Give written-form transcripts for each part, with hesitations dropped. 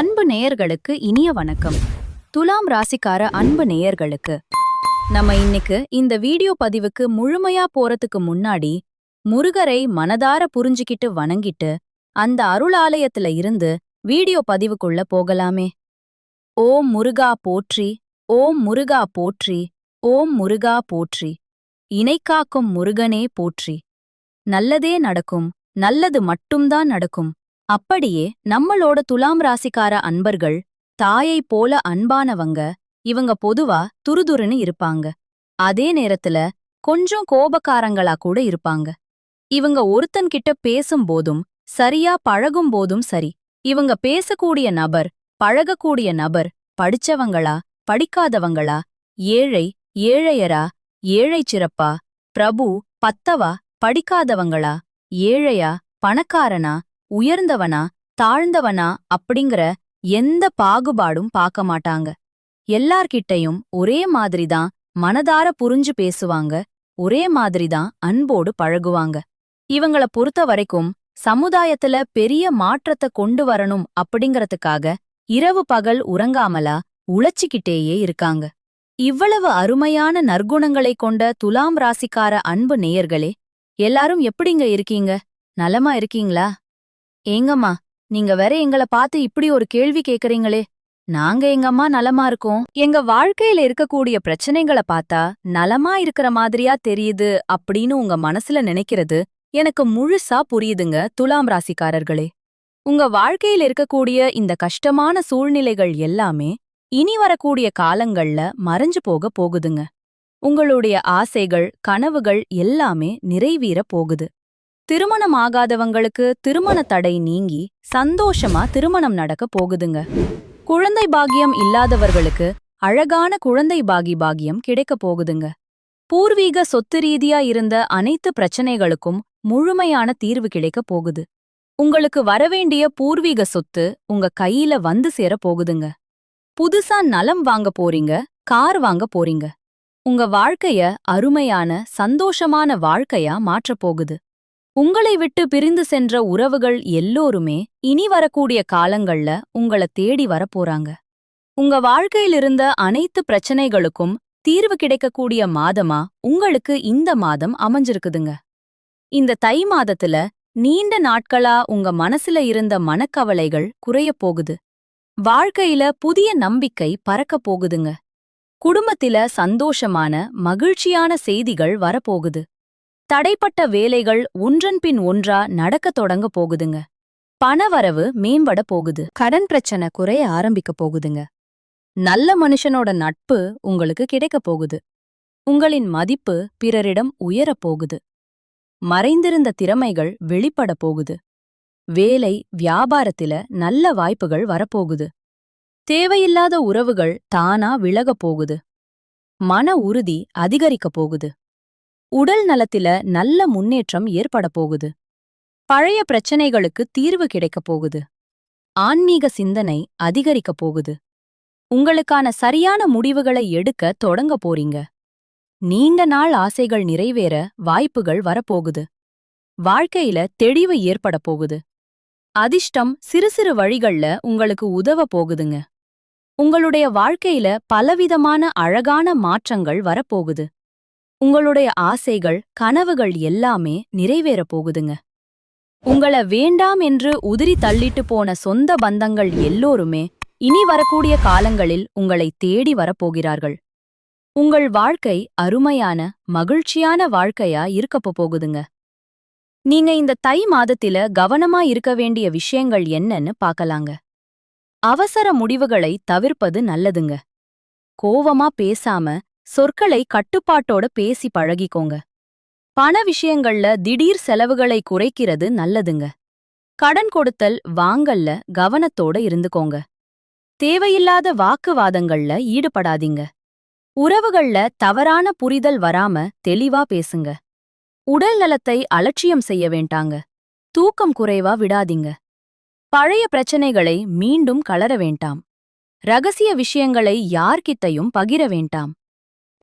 அன்பு நேயர்களுக்கு இனிய வணக்கம். துலாம் ராசிக்கார அன்பு நேயர்களுக்கு நம்ம இன்னைக்கு இந்த வீடியோ பதிவுக்கு முழுமையா போறதுக்கு முன்னாடி முருகரை மனதார புரிஞ்சுக்கிட்டு வணங்கிட்டு அந்த அருளாலயத்துல இருந்து வீடியோ பதிவுக்குள்ள போகலாமே. ஓம் முருகா போற்றி, ஓம் முருகா போற்றி, ஓம் முருகா போற்றி. இணைக்காக்கும் முருகனே போற்றி. நல்லதே நடக்கும், நல்லது மட்டும்தான் நடக்கும். அப்படியே நம்மளோட துலாம் ராசிக்கார அன்பர்கள் தாயை போல அன்பானவங்க. இவங்க பொதுவா துருதுருன்னு இருப்பாங்க. அதே நேரத்துல கொஞ்சம் கோபக்காரங்களா கூட இருப்பாங்க. இவங்க ஒருத்தன்கிட்ட பேசும்போதும் சரியா பழகும்போதும் சரி, இவங்க பேசக்கூடிய நபர், பழகக்கூடிய நபர் படிச்சவங்களா படிக்காதவங்களா, ஏழை ஏழையரா, ஏழை சிறப்பா, பிரபு பத்தவா, படிக்காதவங்களா, ஏழையா பணக்காரனா, உயர்ந்தவனா தாழ்ந்தவனா அப்படிங்கிற எந்த பாகுபாடும் பார்க்க மாட்டாங்க. எல்லார்கிட்டையும் ஒரே மாதிரிதான் மனதார புரிஞ்சு பேசுவாங்க, ஒரே மாதிரிதான் அன்போடு பழகுவாங்க. இவங்கள பொறுத்த வரைக்கும் சமுதாயத்துல பெரிய மாற்றத்தை கொண்டு வரணும் அப்படிங்கறதுக்காக இரவு பகல் உறங்காமலா உழைச்சிக்கிட்டேயே இருக்காங்க. இவ்வளவு அருமையான நற்குணங்களை கொண்ட துலாம் ராசிக்கார அன்பு நேயர்களே, எல்லாரும் எப்படிங்க இருக்கீங்க? நலமா இருக்கீங்களா? ஏங்கம்மா, நீங்க வேற எங்கள பார்த்து இப்படி ஒரு கேள்வி கேக்குறீங்களே. நாங்க எங்கம்மா நலமா இருக்கோம். எங்க வாழ்க்கையில இருக்கக்கூடிய பிரச்சனைகளை பார்த்தா நலமா இருக்கிற மாதிரியா தெரியுது அப்படின்னு உங்க மனசுல நினைக்கிறது எனக்கு முழுசா புரியுதுங்க துலாம் ராசிக்காரர்களே. உங்க வாழ்க்கையில இருக்கக்கூடிய இந்த கஷ்டமான சூழ்நிலைகள் எல்லாமே இனி வரக்கூடிய காலங்கள்ல மறைஞ்சு போக போகுதுங்க. உங்களுடைய ஆசைகள் கனவுகள் எல்லாமே நிறைவேற போகுது. திருமணம் ஆகாதவங்களுக்கு திருமண தடை நீங்கி சந்தோஷமா திருமணம் நடக்க போகுதுங்க. குழந்தை பாக்கியம் இல்லாதவர்களுக்கு அழகான குழந்தை பாக்கியம் கிடைக்க போகுதுங்க. பூர்வீக சொத்து ரீதியா இருந்த அனைத்து பிரச்சனைகளுக்கும் முழுமையான தீர்வு கிடைக்க போகுது. உங்களுக்கு வரவேண்டிய பூர்வீக சொத்து உங்க கையில வந்து சேர போகுதுங்க. புதுசா நலம் வாங்க போறீங்க, கார் வாங்க போறீங்க. உங்க வாழ்க்கைய அருமையான சந்தோஷமான வாழ்க்கையா மாற்றப் போகுது. உங்களை விட்டு பிரிந்து சென்ற உறவுகள் எல்லோருமே இனி வரக்கூடிய காலங்கள்ல உங்கள தேடி வரப்போறாங்க. உங்க வாழ்க்கையிலிருந்த அனைத்து பிரச்சனைகளுக்கும் தீர்வு கிடைக்கக்கூடிய மாதமா உங்களுக்கு இந்த மாதம் அமைஞ்சிருக்குதுங்க. இந்த தை மாதத்துல நீண்ட நாட்களா உங்க மனசுல இருந்த மனக்கவலைகள் குறையப் போகுது. வாழ்க்கையில புதிய நம்பிக்கை பறக்கப் போகுதுங்க. குடும்பத்தில சந்தோஷமான மகிழ்ச்சியான செய்திகள் வரப்போகுது. தடைப்பட்ட வேலைகள் ஒன்றன்பின் ஒன்றா நடக்கத் தொடங்க போகுதுங்க. பணவரவு மேம்பட போகுது. கடன் பிரச்சனை குறைய ஆரம்பிக்க போகுதுங்க. நல்ல மனுஷனோட நட்பு உங்களுக்கு கிடைக்க போகுது. உங்களின் மதிப்பு பிறரிடம் உயரப் போகுது. மறைந்திருந்த திறமைகள் வெளிப்பட போகுது. வேலை வியாபாரத்தில நல்ல வாய்ப்புகள் வரப்போகுது. தேவையில்லாத உறவுகள் தானா விலகப் போகுது. மன உறுதி அதிகரிக்கப் போகுது. உடல் நலத்தில நல்ல முன்னேற்றம் ஏற்பட போகுது. பழைய பிரச்சனைகளுக்கு தீர்வு கிடைக்கப் போகுது. ஆன்மீக சிந்தனை அதிகரிக்கப் போகுது. உங்களுக்கான சரியான முடிவுகளை எடுக்க தொடங்க போறீங்க. நீண்ட நாள் ஆசைகள் நிறைவேற வாய்ப்புகள் வரப்போகுது. வாழ்க்கையில தெளிவு ஏற்பட போகுது. அதிர்ஷ்டம் சிறு சிறு வழிகள்ல உங்களுக்கு உதவ போகுதுங்க. உங்களுடைய வாழ்க்கையில பலவிதமான அழகான மாற்றங்கள் வரப்போகுது. உங்களுடைய ஆசைகள் கனவுகள் எல்லாமே நிறைவேறப் போகுதுங்க. உங்கள வேண்டாம் என்று உதிரி தள்ளிட்டு போன சொந்த பந்தங்கள் எல்லோருமே இனி வரக்கூடிய காலங்களில் உங்களை தேடி வரப்போகிறார்கள். உங்கள் வாழ்க்கை அருமையான மகிழ்ச்சியான வாழ்க்கையா இருக்கப்போ போகுதுங்க. நீங்க இந்த தை மாதத்தில கவனமா இருக்க வேண்டிய விஷயங்கள் என்னன்னு பார்க்கலாங்க. அவசர முடிவுகளை தவிர்ப்பது நல்லதுங்க. கோவமா பேசாம சொற்களை கட்டுப்பாட்டோட பேசி பழகிக்கோங்க. பண விஷயங்கள்ல திடீர் செலவுகளை குறைக்கிறது நல்லதுங்க. கடன் கொடுத்தல் வாங்கல்ல கவனத்தோட இருந்துக்கோங்க. தேவையில்லாத வாக்குவாதங்கள்ல ஈடுபடாதீங்க. உறவுகள்ல தவறான புரிதல் வராம தெளிவா பேசுங்க. உடல் நலத்தை அலட்சியம் செய்ய வேண்டாங்க. தூக்கம் குறைவா விடாதீங்க. பழைய பிரச்சனைகளை மீண்டும் கலர வேண்டாம். ரகசிய விஷயங்களை யார்கிட்டையும் பகிர வேண்டாம்.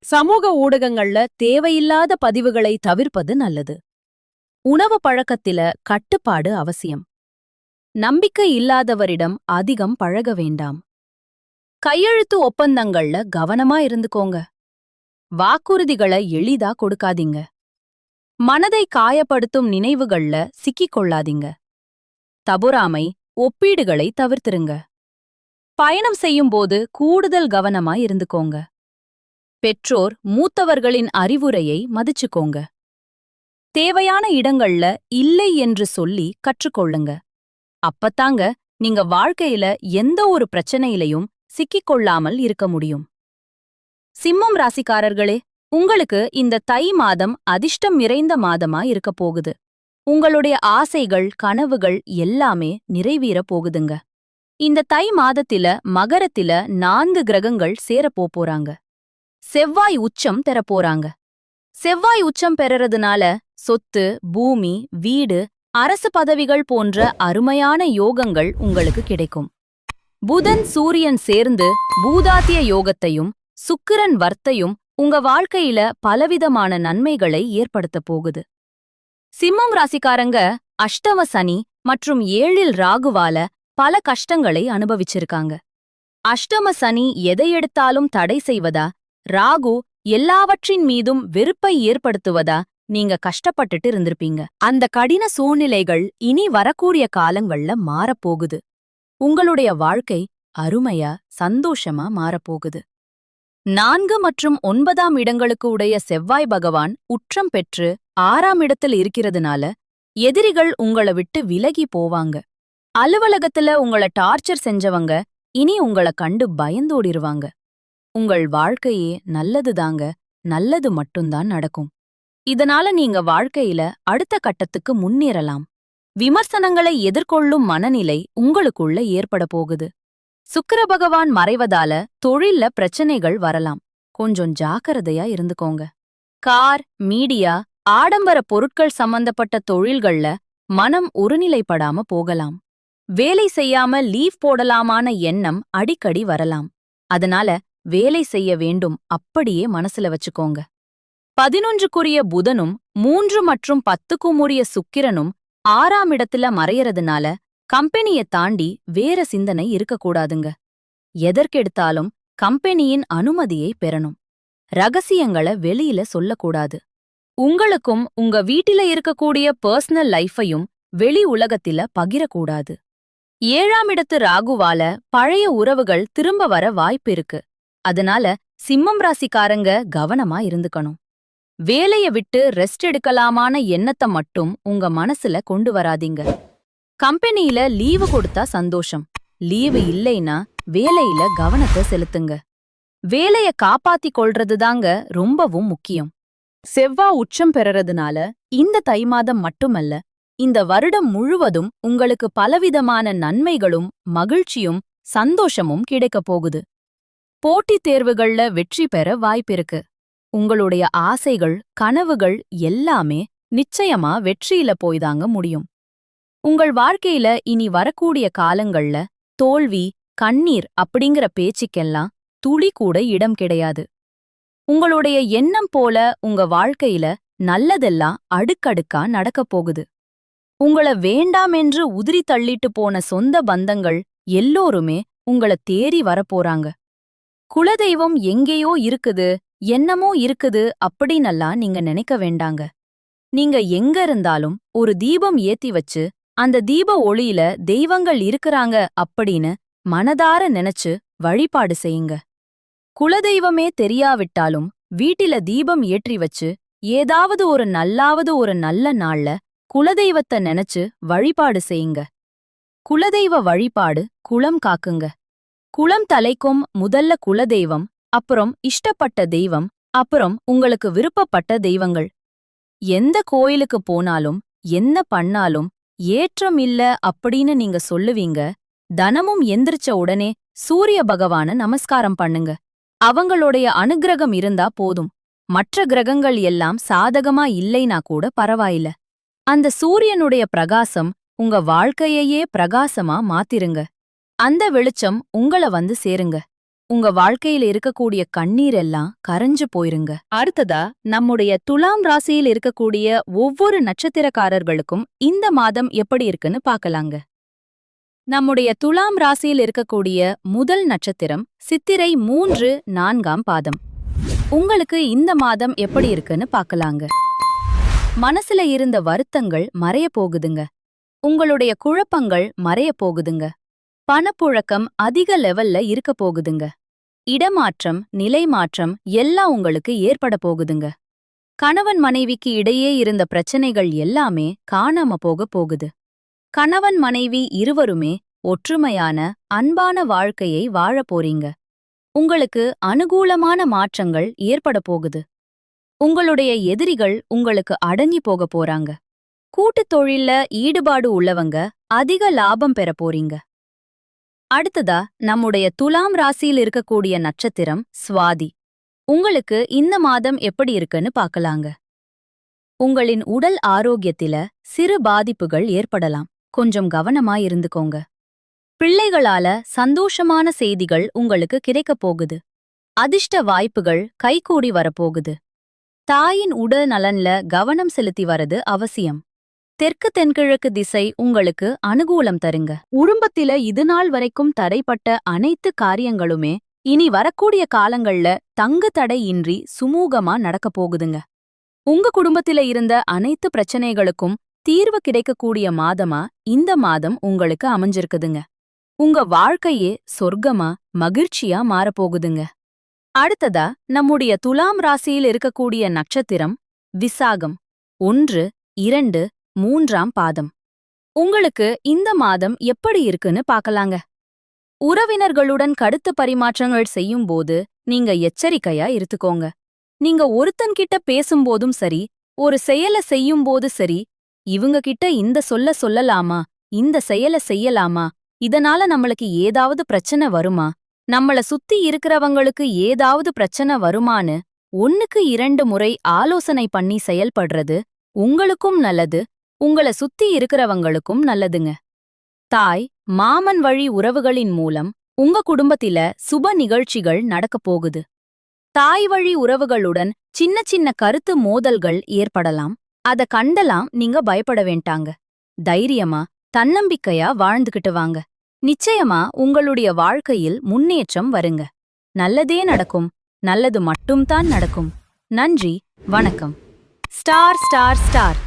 சமூக ஊடகங்கள்ல தேவையில்லாத பதிவுகளை தவிர்ப்பது நல்லது. உணவு பழக்கத்தில கட்டுப்பாடு அவசியம். நம்பிக்கை இல்லாதவரிடம் அதிகம் பழக வேண்டாம். கையெழுத்து ஒப்பந்தங்கள்ல கவனமா இருந்துக்கோங்க. வாக்குறுதிகளை எளிதா கொடுக்காதீங்க. மனதை காயப்படுத்தும் நினைவுகள்ல சிக்கிக் கொள்ளாதீங்க. தபுராமை, ஒப்பீடுகளை தவிர்த்திருங்க. பயணம் செய்யும்போது கூடுதல் கவனமா இருந்துக்கோங்க. பெற்றோர், மூத்தவர்களின் அறிவுரையை மதிச்சுக்கோங்க. தேவையான இடங்கள்ல இல்லை என்று சொல்லி கற்றுக்கொள்ளுங்க. அப்பத்தாங்க நீங்க வாழ்க்கையில எந்த ஒரு பிரச்சனையிலையும் சிக்கிக்கொள்ளாமல் இருக்க முடியும். சிம்மம் ராசிக்காரர்களே, உங்களுக்கு இந்த தை மாதம் அதிர்ஷ்டம் நிறைந்த மாதமா இருக்க போகுது. உங்களுடைய ஆசைகள், கனவுகள் எல்லாமே நிறைவேறப் போகுதுங்க. இந்த தை மாதத்தில மகரத்தில 4 கிரகங்கள் சேரப் போறாங்க. செவ்வாய் உச்சம் பெறப்போறாங்க. செவ்வாய் உச்சம் பெறறதுனால சொத்து, பூமி, வீடு, அரசு பதவிகள் போன்ற அருமையான யோகங்கள் உங்களுக்கு கிடைக்கும். புதன், சூரியன் சேர்ந்து பூதாத்திய யோகத்தையும் சுக்கிரன் வர்த்தையும் உங்க வாழ்க்கையில பலவிதமான நன்மைகளை ஏற்படுத்தப் போகுது. சிம்மம் ராசிக்காரங்க அஷ்டம சனி மற்றும் 7இல் ராகுவால பல கஷ்டங்களை அனுபவிச்சிருக்காங்க. அஷ்டம சனி எதை எடுத்தாலும் தடை செய்வதா, ராகு எல்லாவற்றின் மீதும் வெறுப்பை ஏற்படுத்துவதா நீங்க கஷ்டப்பட்டுட்டு இருந்திருப்பீங்க. அந்த கடின சூழ்நிலைகள் இனி வரக்கூடிய காலங்கள்ல மாறப்போகுது. உங்களுடைய வாழ்க்கை அருமையா, சந்தோஷமா மாறப்போகுது. 4 மற்றும் 9ஆம் இடங்களுக்கு உடைய செவ்வாய் பகவான் உச்சம் பெற்று 6ஆம் இடத்தில் இருக்கிறதுனால எதிரிகள் உங்கள விட்டு விலகி போவாங்க. அலுவலகத்துல உங்கள டார்ச்சர் செஞ்சவங்க இனி உங்கள கண்டு பயந்தோடிருவாங்க. உங்கள் வாழ்க்கையே நல்லதுதாங்க, நல்லது மட்டும்தான் நடக்கும். இதனால நீங்க வாழ்க்கையில அடுத்த கட்டத்துக்கு முன்னேறலாம். விமர்சனங்களை எதிர்கொள்ளும் மனநிலை உங்களுக்குள்ள ஏற்பட போகுது. சுக்கிர பகவான் மறைவதால தொழில்ல பிரச்சனைகள் வரலாம். கொஞ்சம் ஜாக்கிரதையா இருந்துக்கோங்க. கார், மீடியா, ஆடம்பர பொருட்கள் சம்பந்தப்பட்ட தொழில்கள்ல மனம் ஒருநிலைப்படாம போகலாம். வேலை செய்யாம லீவ் போடலாமான எண்ணம் அடிக்கடி வரலாம். அதனால வேலை செய்ய வேண்டும் அப்படியே மனசுல வச்சுக்கோங்க. 11க்குரிய புதனும் 3 மற்றும் 10க்குரிய சுக்கிரனும் 6ஆம் இடத்துல மறையறதுனால கம்பெனிய தாண்டி வேற சிந்தனை இருக்கக்கூடாதுங்க. எதற்கெடுத்தாலும் கம்பெனியின் அனுமதியை பெறணும். ரகசியங்களை வெளியில சொல்லக்கூடாது. உங்களுக்கும் உங்க வீட்டில இருக்கக்கூடிய பர்சனல் லைஃபையும் வெளி உலகத்தில பகிரக்கூடாது. 7ஆம் இடத்து ராகுவால பழைய உறவுகள் திரும்ப வர வாய்ப்பு இருக்கு. அதனால சிம்மம் ராசிக்காரங்க கவனமா இருந்துக்கணும். வேலைய விட்டு ரெஸ்ட் எடுக்கலாமான எண்ணத்தை மட்டும் உங்க மனசுல கொண்டு வராதீங்க. கம்பெனியில லீவு கொடுத்தா சந்தோஷம். லீவு இல்லைனா வேலையில கவனத்தை செலுத்துங்க. வேலைய காப்பாத்திக் கொள்றதுதாங்க ரொம்பவும் முக்கியம். செவ்வாய் உச்சம் பெறறதுனால இந்த தை மாதம் மட்டுமல்ல, இந்த வருடம் முழுவதும் உங்களுக்கு பலவிதமான நன்மைகளும் மகிழ்ச்சியும் சந்தோஷமும் கிடைக்கப் போகுது. போட்டித் தேர்வுகள்ல வெற்றி பெற வாய்ப்பிருக்கு. உங்களுடைய ஆசைகள், கனவுகள் எல்லாமே நிச்சயமா வெற்றியில போய்தாங்க முடியும். உங்கள் வாழ்க்கையில இனி வரக்கூடிய காலங்கள்ல தோல்வி, கண்ணீர் அப்படிங்கிற பேச்சுக்கெல்லாம் துளி கூட இடம் கிடையாது. உங்களுடைய எண்ணம் போல உங்க வாழ்க்கையில நல்லதெல்லாம் அடுக்கடுக்கா நடக்கப் போகுது. உங்கள வேண்டாமென்று உதிரி தள்ளிட்டு போன சொந்த பந்தங்கள் எல்லோருமே உங்கள தேடி வரப்போறாங்க. குலதெய்வம் எங்கேயோ இருக்குது, என்னமோ இருக்குது அப்படின்னெல்லாம் நீங்க நினைக்க வேண்டாங்க. நீங்க எங்க இருந்தாலும் ஒரு தீபம் ஏத்தி வச்சு அந்த தீப ஒளியில தெய்வங்கள் இருக்கிறாங்க அப்படின்னு மனதார நினைச்சு வழிபாடு செய்யுங்க. குலதெய்வமே தெரியாவிட்டாலும் வீட்டில தீபம் ஏற்றி வச்சு ஏதாவது ஒரு நல்ல நாள்ல குலதெய்வத்தை நினைச்சு வழிபாடு செய்யுங்க. குலதெய்வ வழிபாடு குலம் காக்குங்க. குலம் தலைக்கும் முதல்ல குலதெய்வம், அப்புறம் இஷ்டப்பட்ட தெய்வம், அப்புறம் உங்களுக்கு விருப்பப்பட்ட தெய்வங்கள். எந்த கோயிலுக்கு போனாலும் என்ன பண்ணாலும் ஏற்றம் இல்ல அப்படின்னு நீங்க சொல்லுவீங்க. தனமும் எந்திரிச்ச உடனே சூரிய பகவான நமஸ்காரம் பண்ணுங்க. அவங்களுடைய அனுக்கிரகம் இருந்தா போதும். மற்ற கிரகங்கள் எல்லாம் சாதகமா இல்லைனா கூட பரவாயில்ல. அந்த சூரியனுடைய பிரகாசம் உங்க வாழ்க்கையையே பிரகாசமா மாத்திருங்க. அந்த வெளிச்சம் உங்கள வந்து சேருங்க. உங்க வாழ்க்கையில இருக்கக்கூடிய கண்ணீர் எல்லாம் கரைஞ்சு போயிருங்க. அடுத்ததா நம்முடைய துலாம் ராசியில் இருக்கக்கூடிய ஒவ்வொரு நட்சத்திரக்காரர்களுக்கும் இந்த மாதம் எப்படி இருக்குன்னு பார்க்கலாங்க. நம்முடைய துலாம் ராசியில் இருக்கக்கூடிய முதல் நட்சத்திரம் சித்திரை 3-4 பாதம். உங்களுக்கு இந்த மாதம் எப்படி இருக்குன்னு பார்க்கலாங்க. மனசுல இருந்த வருத்தங்கள் மறைய போகுதுங்க. உங்களுடைய குழப்பங்கள் மறைய போகுதுங்க. பணப்புழக்கம் அதிக லெவல்ல இருக்க போகுதுங்க. இடமாற்றம், நிலை மாற்றம் எல்லாம் உங்களுக்கு ஏற்பட போகுதுங்க. கணவன் மனைவிக்கு இடையே இருந்த பிரச்சனைகள் எல்லாமே காணாம போக போகுது. கணவன் மனைவி இருவருமே ஒற்றுமையான அன்பான வாழ்க்கையை வாழப் போறீங்க. உங்களுக்கு அனுகூலமான மாற்றங்கள் ஏற்பட போகுது. உங்களுடைய எதிரிகள் உங்களுக்கு அடங்கி போக போறாங்க. கூட்டுத் தொழில்ல ஈடுபாடு உள்ளவங்க அதிக லாபம் பெற போறீங்க. அடுத்ததா நம்முடைய துலாம் ராசியில் இருக்கக்கூடிய நட்சத்திரம் சுவாதி. உங்களுக்கு இந்த மாதம் எப்படி இருக்குன்னு பார்க்கலாங்க. உங்களின் உடல் ஆரோக்கியத்தில சிறு பாதிப்புகள் ஏற்படலாம். கொஞ்சம் கவனமா இருந்துக்கோங்க. பிள்ளைகளால சந்தோஷமான செய்திகள் உங்களுக்கு கிடைக்கப் போகுது. அதிர்ஷ்ட வாய்ப்புகள் கைகூடி வரப்போகுது. தாயின் உடல் நலன்ல கவனம் செலுத்தி வரது அவசியம். தெற்கு தென்கிழக்கு திசை உங்களுக்கு அனுகூலம் தருங்க. குடும்பத்தில இதுநாள் வரைக்கும் தடைப்பட்ட அனைத்து காரியங்களுமே இனி வரக்கூடிய காலங்கள்ல தங்கு தடையின்றி சுமூகமா நடக்கப் போகுதுங்க. உங்க குடும்பத்தில இருந்த அனைத்து பிரச்சனைகளுக்கும் தீர்வு கிடைக்கக்கூடிய மாதமா இந்த மாதம் உங்களுக்கு அமைஞ்சிருக்குதுங்க. உங்க வாழ்க்கையே சொர்க்கமா மகிழ்ச்சியா மாறப்போகுதுங்க. அடுத்ததா நம்முடைய துலாம் ராசியில் இருக்கக்கூடிய நட்சத்திரம் விசாகம் 1, 2, 3 பாதம். உங்களுக்கு இந்த மாதம் எப்படி இருக்குன்னு பார்க்கலாங்க. உறவினர்களுடன் கருத்து பரிமாற்றங்கள் செய்யும்போது நீங்க எச்சரிக்கையா இருத்துக்கோங்க. நீங்க ஒருத்தன்கிட்ட பேசும்போதும் சரி, ஒரு செயல செய்யும்போது சரி, இவங்க கிட்ட இந்த சொல்லலாமா, இந்த செயல செய்யலாமா, இதனால நம்மளுக்கு ஏதாவது பிரச்சனை வருமா, நம்மள சுத்தி இருக்கிறவங்களுக்கு ஏதாவது பிரச்சனை வருமான்னு 1க்கு 2 முறை ஆலோசனை பண்ணி செயல்படுறது உங்களுக்கும் நல்லது, உங்கள சுத்தி இருக்கிறவங்களுக்கும் நல்லதுங்க. தாய், மாமன் வழி உறவுகளின் மூலம் உங்க குடும்பத்தில சுப நிகழ்ச்சிகள் நடக்கப் போகுது. தாய் வழி உறவுகளுடன் சின்ன சின்ன கருத்து மோதல்கள் ஏற்படலாம். அத கண்டலாம் நீங்க பயப்பட வேண்டாங்க. தைரியமா, தன்னம்பிக்கையா வாழ்ந்துகிட்டு வாங்க. நிச்சயமா உங்களுடைய வாழ்க்கையில் முன்னேற்றம் வருங்க. நல்லதே நடக்கும். நல்லது மட்டும்தான் நடக்கும். நன்றி, வணக்கம். Star star star